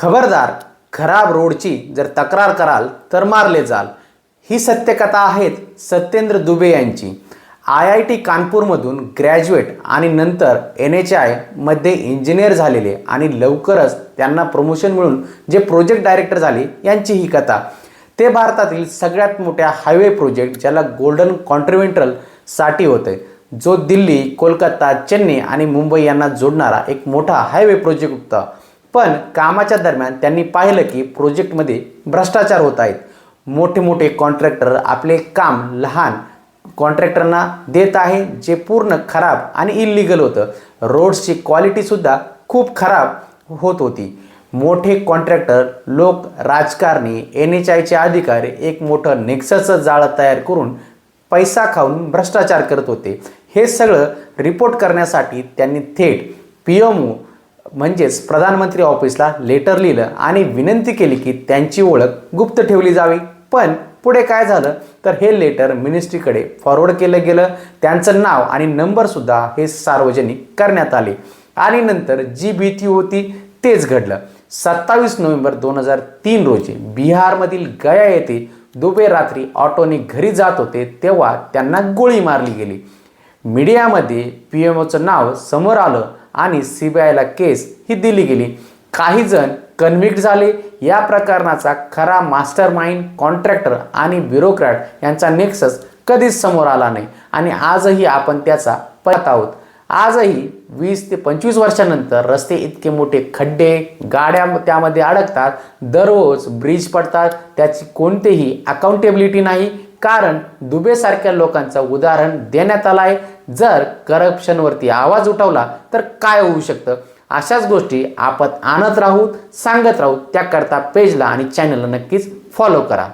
खबरदार, खराब रोडची जर तक्रार कराल तर मारले जाल. ही सत्यकथा आहेत सत्येंद्र दुबे यांची. IIT कानपूरमधून ग्रॅज्युएट आणि नंतर NHI मध्ये इंजिनियर झालेले आणि लवकरच त्यांना प्रमोशन मिळून जे प्रोजेक्ट डायरेक्टर झाले यांची ही कथा. ते भारतातील सगळ्यात मोठ्या हायवे प्रोजेक्ट ज्याला गोल्डन कॉन्टिनेंटल साठी होते, जो दिल्ली, कोलकाता, चेन्नई आणि मुंबई यांना जोडणारा एक मोठा हायवे प्रोजेक्ट होता. पण कामाच्या दरम्यान त्यांनी पाहिलं की प्रोजेक्टमध्ये भ्रष्टाचार होत आहेत. मोठे मोठे कॉन्ट्रॅक्टर आपले काम लहान कॉन्ट्रॅक्टरना देत आहे, जे पूर्ण खराब आणि इल्लीगल होतं. रोड्सची क्वालिटीसुद्धा खूप खराब होत होती. मोठे कॉन्ट्रॅक्टर, लोक, राजकारणी, NHIचे अधिकारी एक मोठं नेक्ससचं जाळं तयार करून पैसा खाऊन भ्रष्टाचार करत होते. हे सगळं रिपोर्ट करण्यासाठी त्यांनी थेट PMO म्हणजेच प्रधानमंत्री ऑफिसला लेटर लिहिलं आणि विनंती केली की त्यांची ओळख गुप्त ठेवली जावी. पण पुढे काय झालं तर हे लेटर मिनिस्ट्रीकडे फॉरवर्ड केलं गेलं. त्यांचं नाव आणि नंबरसुद्धा हे सार्वजनिक करण्यात आले आणि नंतर जी भीती होती तेच घडलं. 27 नोव्हेंबर 2003 रोजी बिहारमधील गया येथे दुबे रात्री ऑटोने घरी जात होते तेव्हा त्यांना गोळी मारली गेली. मीडियामध्ये PMOचं नाव समोर आलं आणि CBIला केस ही दिली गेली. काही जण कन्व्हिक्ट झाले. या प्रकरणाचा खरा मास्टर माइंड, कॉन्ट्रॅक्टर आणि ब्युरोक्रॅट यांचा नेक्सस कधीच समोर आला नाही आणि आजही आपण त्याचा पाहत आहोत. आजही 20 ते 25 वर्षानंतर रस्ते इतके मोठे खड्डे, गाड्या त्यामध्ये अडकतात, दररोज ब्रिज पडतात, त्याची कोणतेही अकाउंटेबिलिटी नाही. कारण दुबेसारख्या लोकांचं उदाहरण देण्यात आलं आहे. जर करप्शनवरती आवाज उठवला तर काय होऊ शकतं, अशाच गोष्टी आपण आणत राहू, सांगत राहू. त्याकरता पेजला आणि चॅनलला नक्कीच फॉलो करा.